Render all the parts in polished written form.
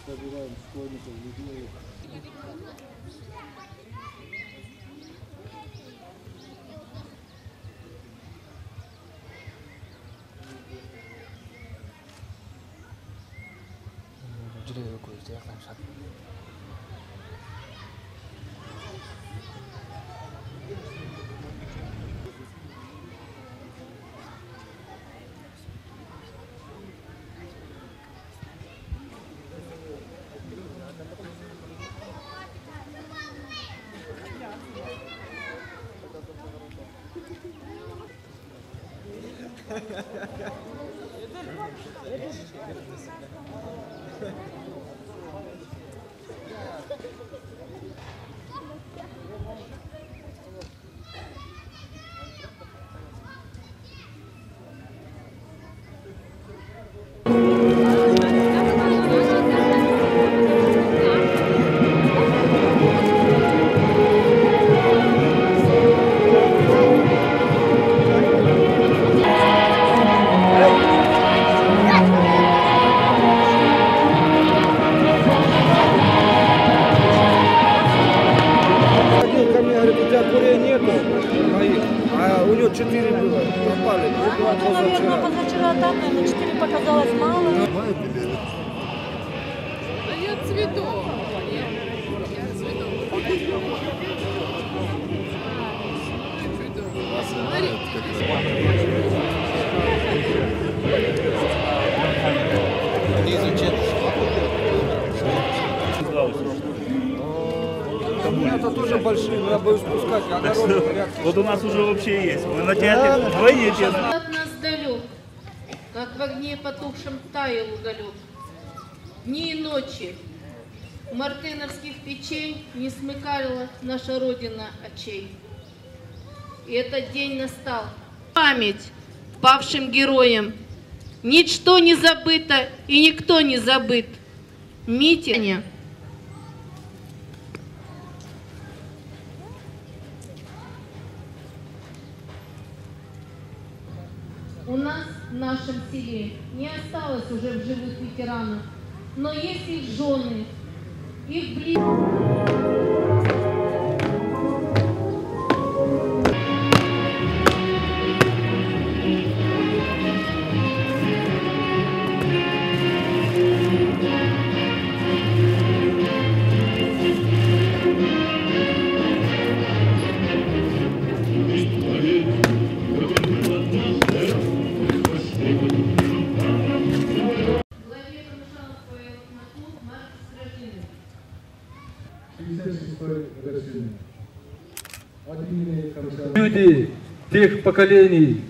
собираем школьников, людей. У него 4 было, пропали. Позавчера там, наверное, 4 показалось мало. А я цветов. Это тоже большие, но я боюсь пускать. Вот у нас уже вообще есть. Мы на театре вдвойне честно. От нас далек, как в огне потухшем таял уголек. Дни и ночи у мартыновских печей не смыкала наша Родина очей. И этот день настал. Память павшим героям. Ничто не забыто и никто не забыт. Митинг. У нас в нашем селе не осталось уже в живых ветеранов, но есть их жены, их близкие. Люди тех поколений,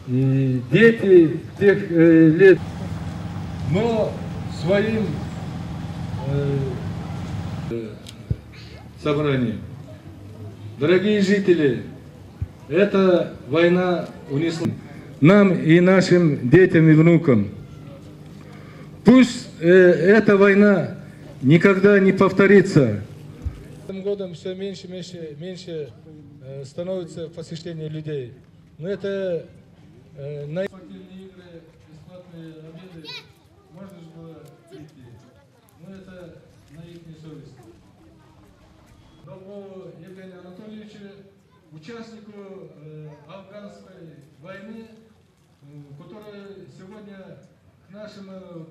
и дети тех лет, но своим собранием. Дорогие жители, эта война унесла нам и нашим детям и внукам. Пусть эта война никогда не повторится. Этим годом все меньше становится посещение людей. Но это на спортивные игры, бесплатные обеды можно же было прийти. Но это на их совесть. Долгову Евгению Анатольевичу, участнику афганской войны, который сегодня к нашему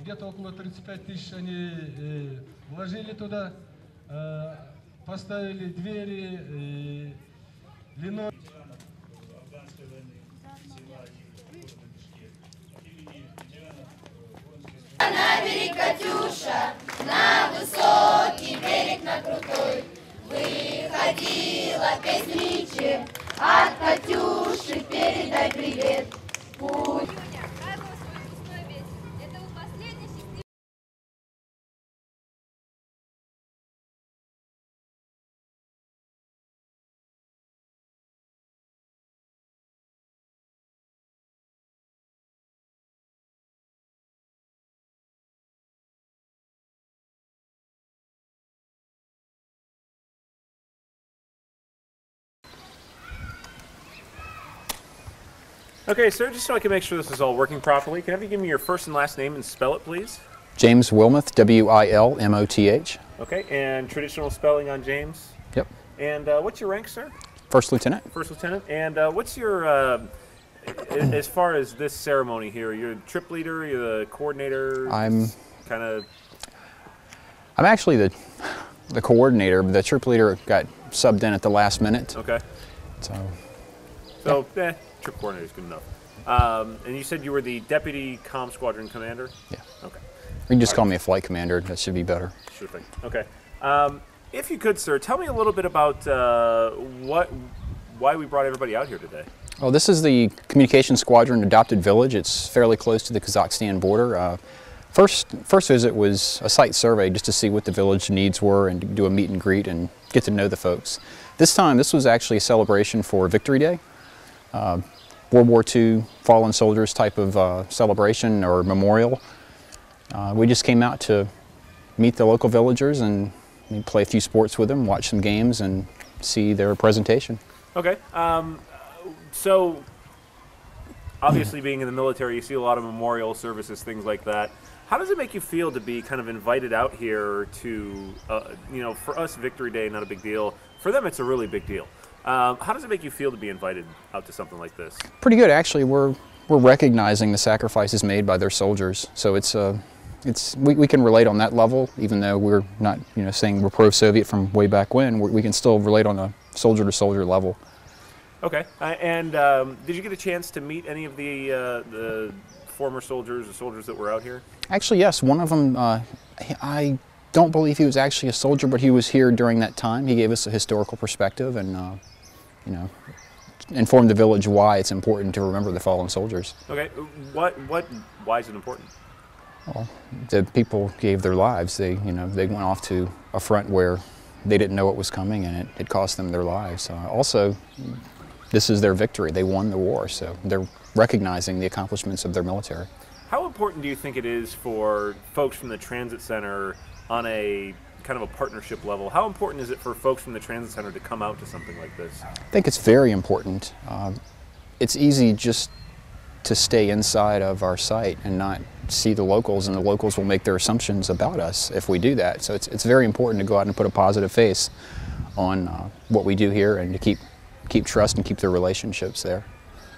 где-то около 35 тысяч они вложили туда, поставили двери, линолеум. Набери, Катюша, на высокий берег, на крутой. Выходила песничек, от Катюши передай привет. Пусть. Okay, sir, just so I can make sure this is all working properly, can I have you give me your first and last name and spell it, please? James Wilmoth, W-I-L-M-O-T-H. Okay, and traditional spelling on James. Yep. And what's your rank, sir? First Lieutenant. First Lieutenant. And what's your, as far as this ceremony here, you're the trip leader, you're the coordinator? I'm kind I'm actually the coordinator, but the trip leader got subbed in at the last minute. Okay. So trip coordinator is good enough. And you said you were the Deputy Comm Squadron Commander? Yeah. Okay. You can just call me a flight commander. That should be better. Sure thing. Okay. If you could, sir, tell me a little bit about why we brought everybody out here today. Oh, this is the Communications Squadron Adopted Village. It's fairly close to the Kazakhstan border. First visit was a site survey just to see what the village needs were and to do a meet and greet and get to know the folks. This time, this was actually a celebration for Victory Day. World War II fallen soldiers type of celebration or memorial. We just came out to meet the local villagers and play a few sports with them, watch some games, and see their presentation. Okay. So, obviously being in the military, you see a lot of memorial services, things like that. How does it make you feel to be kind of invited out here to, for us, Victory Day, not a big deal. For them, it's a really big deal. How does it make you feel to be invited out to something like this? Pretty good, actually. We're recognizing the sacrifices made by their soldiers. So we can relate on that level, even though we're not, saying we're pro-Soviet from way back when. We can still relate on a soldier-to-soldier level. Okay. And did you get a chance to meet any of the former soldiers, the soldiers that were out here? Actually, yes. One of them, I don't believe he was actually a soldier, but he was here during that time. He gave us a historical perspective and, informed the village why it's important to remember the fallen soldiers. Okay. Why is it important? Well, the people gave their lives. They went off to a front where they didn't know what was coming, and it cost them their lives. Also, this is their victory. They won the war, so they're recognizing the accomplishments of their military. How important do you think it is for folks from the transit center on a kind of a partnership level? How important is it for folks from the transit center to come out to something like this? I think it's very important. It's easy just to stay inside of our site and not see the locals, and the locals will make their assumptions about us if we do that. So it's very important to go out and put a positive face on what we do here and to keep trust and keep their relationships there.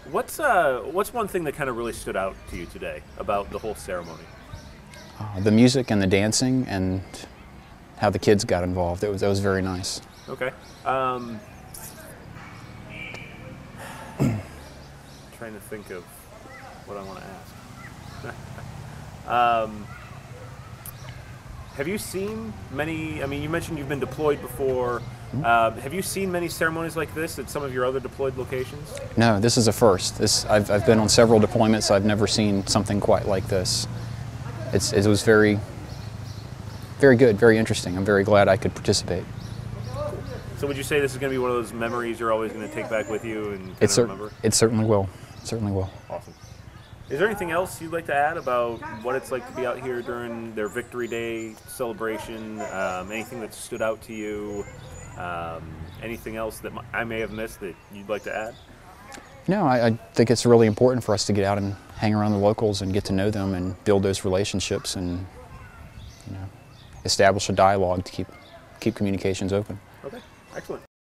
What's one thing that kind of really stood out to you today about the whole ceremony? The music and the dancing and how the kids got involved. That was very nice. Okay. Trying to think of what I want to ask. Have you seen many, you mentioned you've been deployed before. Have you seen many ceremonies like this at some of your other deployed locations? No, this is a first. I've been on several deployments. I've never seen something quite like this. It was very, very good, very interesting. I'm very glad I could participate. So would you say this is going to be one of those memories you're always going to take back with you and remember? It certainly will. It certainly will. Awesome. Is there anything else you'd like to add about what it's like to be out here during their Victory Day celebration? Anything that stood out to you? Anything else that I may have missed that you'd like to add? No, I think it's really important for us to get out and hang around the locals and get to know them and build those relationships and establish a dialogue to keep communications open. Okay, excellent.